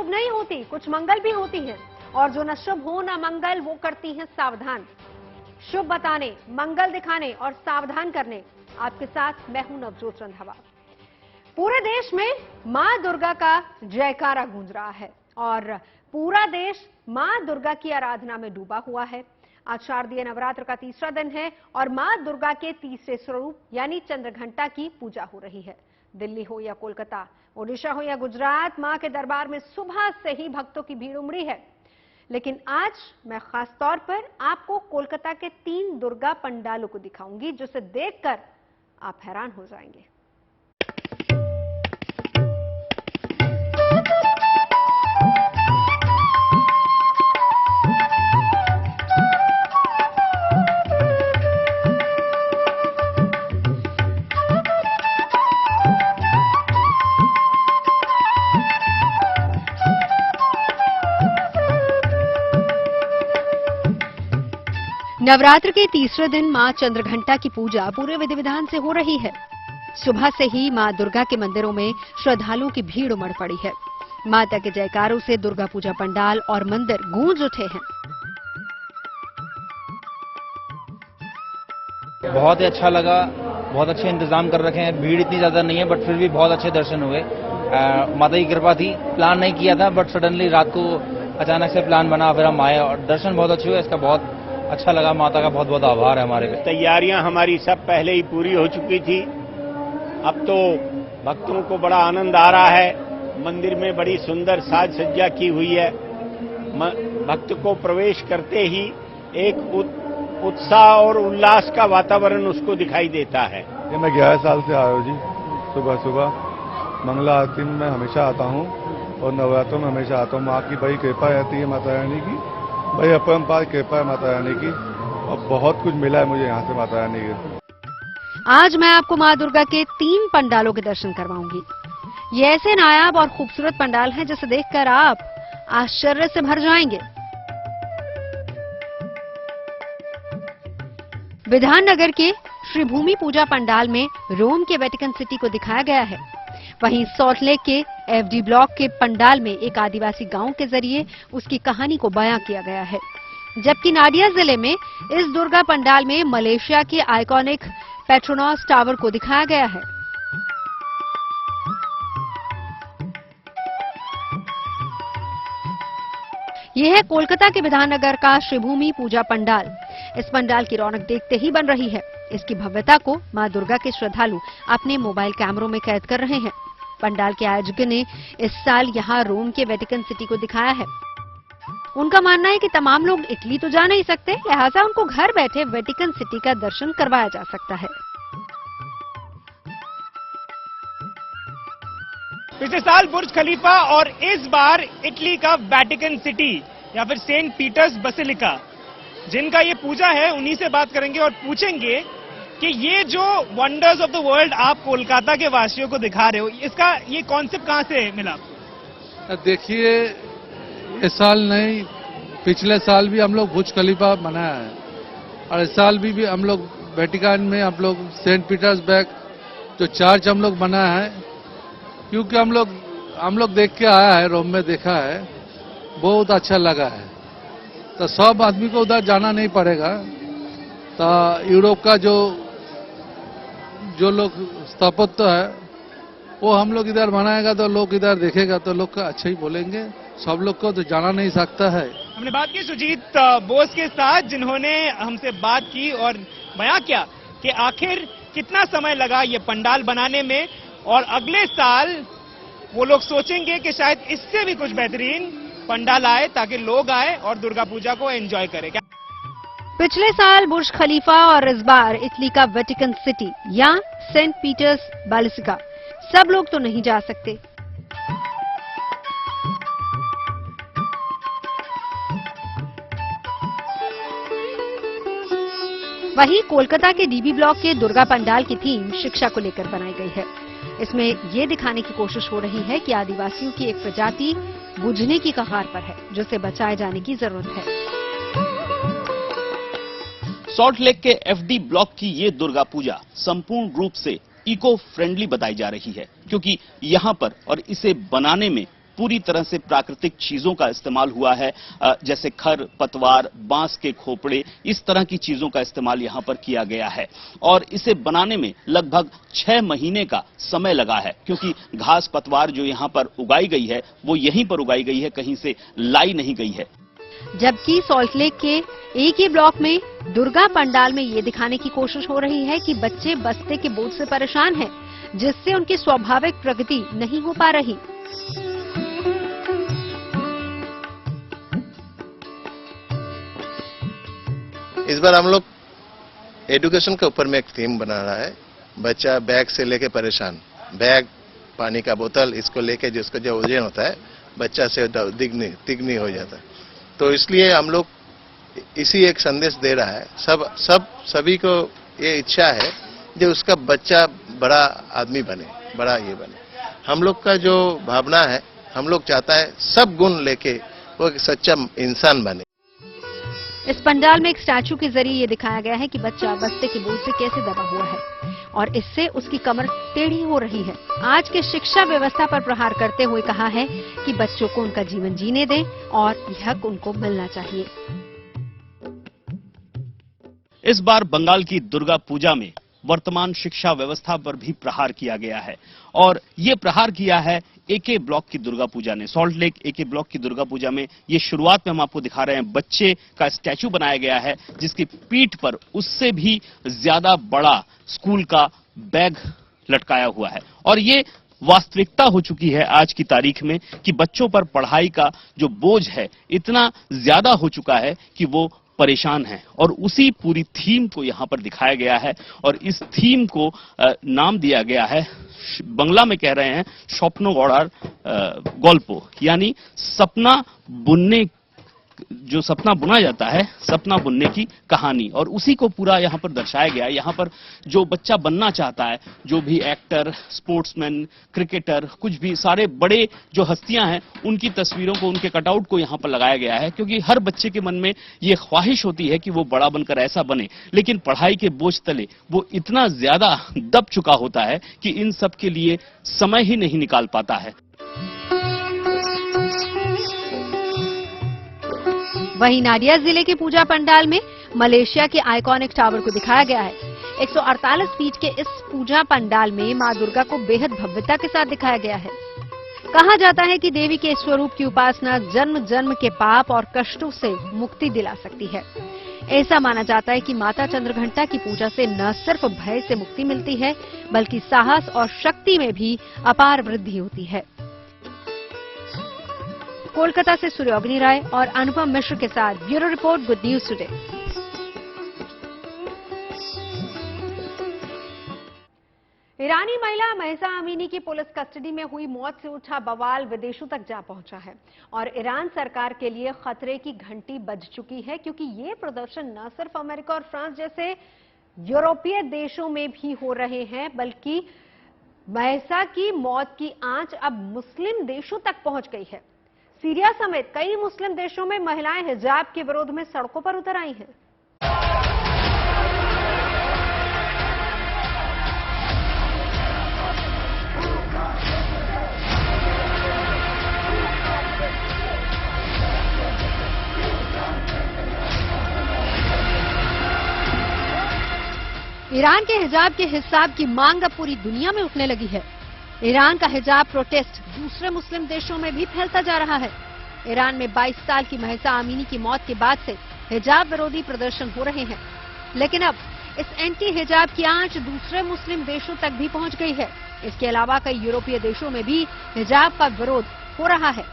शुभ नहीं होती, कुछ मंगल भी होती हैं, और जो न शुभ हो न मंगल वो करती हैं सावधान। शुभ बताने, मंगल दिखाने और सावधान करने आपके साथ मैं हूं नवजोत रंधावा। पूरे देश में मां दुर्गा का जयकारा गूंज रहा है और पूरा देश मां दुर्गा की आराधना में डूबा हुआ है। आज शारदीय नवरात्र का तीसरा दिन है और मां दुर्गा के तीसरे स्वरूप यानी चंद्रघंटा की पूजा हो रही है। दिल्ली हो या कोलकाता, ओडिशा हो या गुजरात, मां के दरबार में सुबह से ही भक्तों की भीड़ उमड़ी है। लेकिन आज मैं खास तौर पर आपको कोलकाता के 3 दुर्गा पंडालों को दिखाऊंगी, जिसे देखकर आप हैरान हो जाएंगे। नवरात्र के तीसरे दिन मां चंद्रघंटा की पूजा पूरे विधि विधान से हो रही है। सुबह से ही मां दुर्गा के मंदिरों में श्रद्धालुओं की भीड़ उमड़ पड़ी है। माता के जयकारों से दुर्गा पूजा पंडाल और मंदिर गूंज उठे हैं। बहुत ही अच्छा लगा, बहुत अच्छे इंतजाम कर रखे हैं। भीड़ इतनी ज्यादा नहीं है बट फिर भी बहुत अच्छे दर्शन हुए। माता की कृपा थी, प्लान नहीं किया था बट सडनली रात को अचानक से प्लान बना, फिर हम आए और दर्शन बहुत अच्छे हुए। इसका बहुत अच्छा लगा। माता का बहुत बहुत आभार है हमारे पे। तैयारियां हमारी सब पहले ही पूरी हो चुकी थी। अब तो भक्तों को बड़ा आनंद आ रहा है। मंदिर में बड़ी सुंदर साज सज्जा की हुई है। भक्त को प्रवेश करते ही एक उत्साह और उल्लास का वातावरण उसको दिखाई देता है। ये मैं 11 साल से आया हूँ जी। सुबह सुबह मंगला आरती में मैं हमेशा आता हूँ और नवरात्रों में हमेशा आता हूँ। माँ की बड़ी कृपा रहती है, माता रानी की भाई अपरंपार कृपा है माता रानी की, और बहुत कुछ मिला है मुझे यहाँ से माता रानी के। आज मैं आपको मां दुर्गा के 3 पंडालों के दर्शन करवाऊंगी। ये ऐसे नायाब और खूबसूरत पंडाल हैं जिसे देखकर आप आश्चर्य से भर जाएंगे। विधाननगर के श्री भूमि पूजा पंडाल में रोम के वेटिकन सिटी को दिखाया गया है। वहीं सॉल्ट लेक के एफडी ब्लॉक के पंडाल में एक आदिवासी गांव के जरिए उसकी कहानी को बयां किया गया है। जबकि नाडिया जिले में इस दुर्गा पंडाल में मलेशिया के आइकॉनिक पेट्रोनॉस टावर को दिखाया गया है। यह है कोलकाता के विधाननगर का श्रीभूमि पूजा पंडाल। इस पंडाल की रौनक देखते ही बन रही है। इसकी भव्यता को मां दुर्गा के श्रद्धालु अपने मोबाइल कैमरों में कैद कर रहे हैं। पंडाल के आयोजकों ने इस साल यहां रोम के वेटिकन सिटी को दिखाया है। उनका मानना है कि तमाम लोग इटली तो जा नहीं सकते, लिहाजा उनको घर बैठे वेटिकन सिटी का दर्शन करवाया जा सकता है। पिछले साल बुर्ज खलीफा और इस बार इटली का वेटिकन सिटी या फिर सेंट पीटर्स बेसिलिका, जिनका ये पूजा है, उन्हीं से बात करेंगे और पूछेंगे कि ये जो वंडर्स ऑफ द वर्ल्ड आप कोलकाता के वासियों को दिखा रहे हो, इसका ये कॉन्सेप्ट कहां से मिला? देखिए, इस साल नहीं, पिछले साल भी हम लोग बुर्ज खलीफा बनाया है और इस साल भी हम लोग वेटिकन में हम लोग सेंट पीटर्सबर्ग जो चर्च हम लोग बनाया है, क्योंकि हम लोग देख के आया है, रोम में देखा है, बहुत अच्छा लगा है। तो सब आदमी को उधर जाना नहीं पड़ेगा। तो यूरोप का जो लोग स्थापत्य है वो हम लोग इधर बनाएगा तो लोग इधर देखेगा तो लोग का अच्छा ही बोलेंगे। सब लोग को तो जाना नहीं सकता है। हमने बात की सुजीत बोस के साथ, जिन्होंने हमसे बात की और बयां किया कि आखिर कितना समय लगा ये पंडाल बनाने में, और अगले साल वो लोग सोचेंगे कि शायद इससे भी कुछ बेहतरीन पंडाल आए ताकि लोग आए और दुर्गा पूजा को एंजॉय करें। पिछले साल बुर्ज खलीफा और इस बार इटली का वेटिकन सिटी या सेंट पीटर्स बेसिलिका, सब लोग तो नहीं जा सकते। वहीं कोलकाता के डीबी ब्लॉक के दुर्गा पंडाल की थीम शिक्षा को लेकर बनाई गई है। इसमें ये दिखाने की कोशिश हो रही है कि आदिवासियों की एक प्रजाति बुझने की कगार पर है, जिसे बचाए जाने की जरूरत है। सॉल्ट लेक के एफडी ब्लॉक की ये दुर्गा पूजा संपूर्ण रूप से इको फ्रेंडली बताई जा रही है, क्योंकि यहां पर और इसे बनाने में पूरी तरह से प्राकृतिक चीजों का इस्तेमाल हुआ है, जैसे खर पतवार, बांस के खोपड़े, इस तरह की चीजों का इस्तेमाल यहां पर किया गया है। और इसे बनाने में लगभग 6 महीने का समय लगा है, क्योंकि घास पतवार जो यहां पर उगाई गई है वो यहीं पर उगाई गई है, कहीं से लाई नहीं गई है। जबकि सॉल्ट लेक के एक ही ब्लॉक में दुर्गा पंडाल में ये दिखाने की कोशिश हो रही है कि बच्चे बस्ते के बोझ से परेशान हैं, जिससे उनकी स्वाभाविक प्रगति नहीं हो पा रही। इस बार हम लोग एजुकेशन के ऊपर में एक थीम बना रहा है। बच्चा बैग से लेके परेशान, बैग, पानी का बोतल, इसको लेके जिसको जो वजन होता है बच्चा से तिगनी हो जाता है। तो इसलिए हम लोग इसी एक संदेश दे रहा है। सभी को ये इच्छा है जो उसका बच्चा बड़ा आदमी बने, बड़ा ये बने। हम लोग का जो भावना है, हम लोग चाहता है सब गुण लेके वो एक सच्चा इंसान बने। इस पंडाल में एक स्टैचू के जरिए ये दिखाया गया है कि बच्चा बस्ते के बोझ से कैसे दबा हुआ है और इससे उसकी कमर टेढ़ी हो रही है। आज के शिक्षा व्यवस्था पर प्रहार करते हुए कहा है कि बच्चों को उनका जीवन जीने दें और यह हक उनको मिलना चाहिए। इस बार बंगाल की दुर्गा पूजा में वर्तमान शिक्षा व्यवस्था पर भी प्रहार किया गया है और ये प्रहार किया है एके ब्लॉक की दुर्गा पूजा ने। सॉल्ट लेक एके ब्लॉक की दुर्गा पूजा में ये शुरुआत में हम आपको दिखा रहे हैं, बच्चे का स्टैचू बनाया गया है जिसकी पीठ पर उससे भी ज्यादा बड़ा स्कूल का बैग लटकाया हुआ है। और ये वास्तविकता हो चुकी है आज की तारीख में कि बच्चों पर पढ़ाई का जो बोझ है इतना ज्यादा हो चुका है कि वो परेशान है। और उसी पूरी थीम को यहां पर दिखाया गया है और इस थीम को नाम दिया गया है, बंगला में कह रहे हैं स्वप्न गढ़ार गल्प, यानी सपना बुनने, जो सपना बुना जाता है, सपना बुनने की कहानी। और उसी को पूरा यहां पर दर्शाया गया है। यहां पर जो बच्चा बनना चाहता है, जो भी एक्टर, स्पोर्ट्समैन, क्रिकेटर, कुछ भी सारे बड़े जो हस्तियां हैं उनकी तस्वीरों को, उनके कटआउट को यहां पर लगाया गया है, क्योंकि हर बच्चे के मन में ये ख्वाहिश होती है कि वो बड़ा बनकर ऐसा बने, लेकिन पढ़ाई के बोझ तले वो इतना ज्यादा दब चुका होता है कि इन सब के लिए समय ही नहीं निकाल पाता है। वहीं नाडिया जिले के पूजा पंडाल में मलेशिया के आइकॉनिक टावर को दिखाया गया है। 148 फीट के इस पूजा पंडाल में मां दुर्गा को बेहद भव्यता के साथ दिखाया गया है। कहा जाता है कि देवी के स्वरूप की उपासना जन्म जन्म के पाप और कष्टों से मुक्ति दिला सकती है। ऐसा माना जाता है कि माता चंद्रघंटा की पूजा से न सिर्फ भय से मुक्ति मिलती है, बल्कि साहस और शक्ति में भी अपार वृद्धि होती है। कोलकाता से सूर्योग्नि राय और अनुपम मिश्र के साथ bureau report, good news today. ईरानी महिला महसा अमीनी की पुलिस कस्टडी में हुई मौत से उठा बवाल विदेशों तक जा पहुंचा है और ईरान सरकार के लिए खतरे की घंटी बज चुकी है, क्योंकि ये प्रदर्शन न सिर्फ अमेरिका और फ्रांस जैसे यूरोपीय देशों में भी हो रहे हैं, बल्कि महसा की मौत की आंच अब मुस्लिम देशों तक पहुंच गई है। सीरिया समेत कई मुस्लिम देशों में महिलाएं हिजाब के विरोध में सड़कों पर उतर आई हैं। ईरान के हिजाब के हिसाब की मांग अब पूरी दुनिया में उठने लगी है। ईरान का हिजाब प्रोटेस्ट दूसरे मुस्लिम देशों में भी फैलता जा रहा है। ईरान में 22 साल की महसा अमीनी की मौत के बाद से हिजाब विरोधी प्रदर्शन हो रहे हैं, लेकिन अब इस एंटी हिजाब की आंच दूसरे मुस्लिम देशों तक भी पहुंच गई है। इसके अलावा कई यूरोपीय देशों में भी हिजाब का विरोध हो रहा है।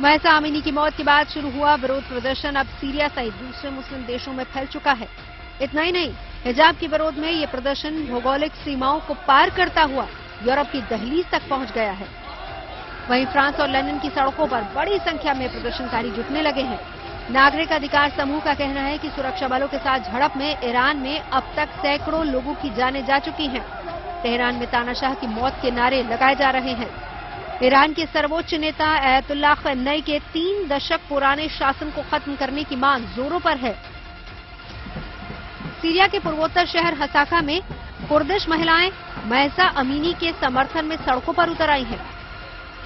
महसा अमीनी की मौत के बाद शुरू हुआ विरोध प्रदर्शन अब सीरिया सहित दूसरे मुस्लिम देशों में फैल चुका है। इतना ही नहीं, हिजाब के विरोध में ये प्रदर्शन भौगोलिक सीमाओं को पार करता हुआ यूरोप की दहलीज तक पहुंच गया है। वहीं फ्रांस और लंदन की सड़कों पर बड़ी संख्या में प्रदर्शनकारी जुटने लगे हैं। नागरिक अधिकार समूह का कहना है कि सुरक्षा बलों के साथ झड़प में ईरान में अब तक सैकड़ों लोगों की जानें जा चुकी हैं। तेहरान में तानाशाह की मौत के नारे लगाए जा रहे हैं। ईरान के सर्वोच्च नेता अयतुल्लाह खमेनी के 3 दशक पुराने शासन को खत्म करने की मांग जोरों पर है। सीरिया के पूर्वोत्तर शहर हसाका में कुर्दिश महिलाएं महसा अमीनी के समर्थन में सड़कों पर उतर आई हैं।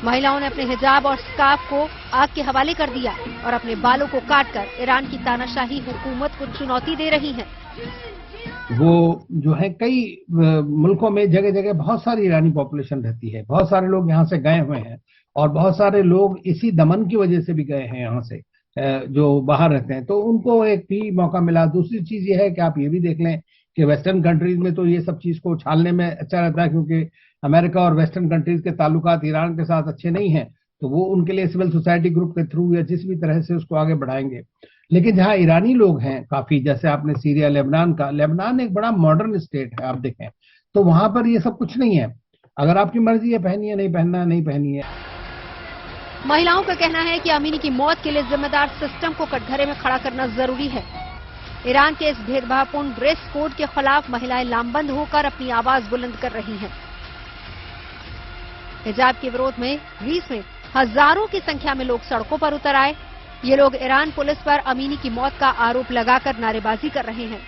महिलाओं ने अपने हिजाब और स्कार्फ को आग के हवाले कर दिया और अपने बालों को काटकर ईरान की तानाशाही हुकूमत को चुनौती दे रही हैं। वो जो है कई मुल्कों में जगह जगह बहुत सारी ईरानी पॉपुलेशन रहती है, बहुत सारे लोग यहाँ से गए हुए हैं और बहुत सारे लोग इसी दमन की वजह से भी गए हैं यहाँ से, जो बाहर रहते हैं, तो उनको एक भी मौका मिला। दूसरी चीज ये है कि आप ये भी देख लें कि वेस्टर्न कंट्रीज में तो ये सब चीज को उछालने में अच्छा रहता है, क्योंकि अमेरिका और वेस्टर्न कंट्रीज के ताल्लुकात ईरान के साथ अच्छे नहीं हैं, तो वो उनके लिए सिविल सोसाइटी ग्रुप के थ्रू या जिस भी तरह से उसको आगे बढ़ाएंगे। लेकिन जहां ईरानी लोग हैं काफी, जैसे आपने सीरिया, लेबनान एक बड़ा मॉडर्न स्टेट है, आप देखें तो वहां पर ये सब कुछ नहीं है। अगर आपकी मर्जी है पहनिए, नहीं पहनना नहीं पहनिए। महिलाओं का कहना है कि अमीनी की मौत के लिए जिम्मेदार सिस्टम को कटघरे में खड़ा करना जरूरी है। ईरान के इस भेदभावपूर्ण ड्रेस कोड के खिलाफ महिलाएं लामबंद होकर अपनी आवाज बुलंद कर रही हैं। हिजाब के विरोध में ग्रीस में हजारों की संख्या में लोग सड़कों पर उतर आए। ये लोग ईरान पुलिस पर अमीनी की मौत का आरोप लगाकर नारेबाजी कर रहे हैं।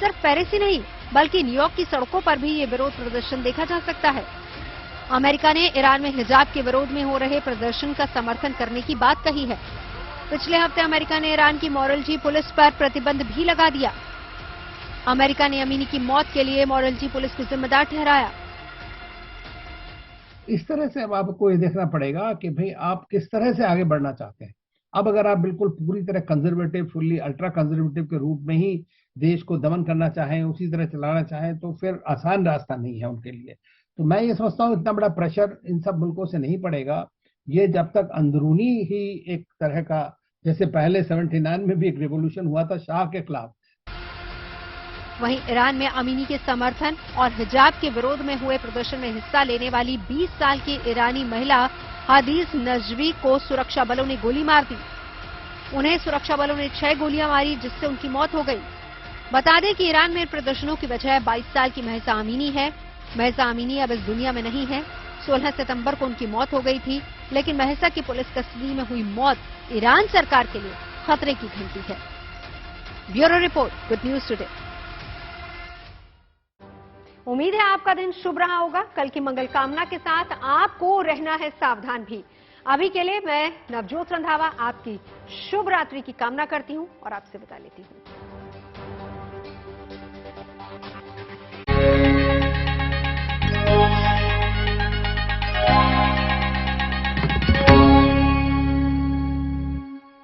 सिर्फ पेरिस ही नहीं बल्कि न्यूयॉर्क की सड़कों पर भी ये विरोध प्रदर्शन देखा जा सकता है। अमेरिका ने ईरान में हिजाब के विरोध में हो रहे प्रदर्शन का समर्थन करने की बात कही है। पिछले हफ्ते अमेरिका ने ईरान की मोरल्जी पुलिस पर प्रतिबंध भी लगा दिया। अमेरिका ने अमीनी की मौत के लिए मोरल्जी पुलिस को जिम्मेदार ठहराया। इस तरह से अब आपको ये देखना पड़ेगा कि भाई आप किस तरह से आगे बढ़ना चाहते हैं। अब अगर आप बिल्कुल पूरी तरह कंजर्वेटिव, फुल्ली अल्ट्रा कंजर्वेटिव के रूप में ही देश को दमन करना चाहें, उसी तरह चलाना चाहें, तो फिर आसान रास्ता नहीं है उनके लिए। तो मैं ये समझता हूँ इतना बड़ा प्रेशर इन सब मुल्कों से नहीं पड़ेगा। ये जब तक अंदरूनी ही एक तरह का, जैसे पहले 79 में भी एक रिवॉल्यूशन हुआ था शाह के खिलाफ। वहीं ईरान में अमीनी के समर्थन और हिजाब के विरोध में हुए प्रदर्शन में हिस्सा लेने वाली 20 साल की ईरानी महिला हादीस नजवी को सुरक्षा बलों ने गोली मार दी। उन्हें सुरक्षा बलों ने 6 गोलियां मारी, जिससे उनकी मौत हो गई। बता दें कि ईरान में प्रदर्शनों की वजह 22 साल की महसा अमीनी है। महसा अमीनी अब इस दुनिया में नहीं है। 16 सितंबर को उनकी मौत हो गई थी, लेकिन महसा की पुलिस कस्टडी में हुई मौत ईरान सरकार के लिए खतरे की घंटी है। Bureau report, good news today. उम्मीद है आपका दिन शुभ रहा होगा। कल की मंगल कामना के साथ आपको रहना है सावधान भी। अभी के लिए मैं नवजोत रंधावा आपकी शुभ रात्रि की कामना करती हूं और आपसे विदा लेती हूं।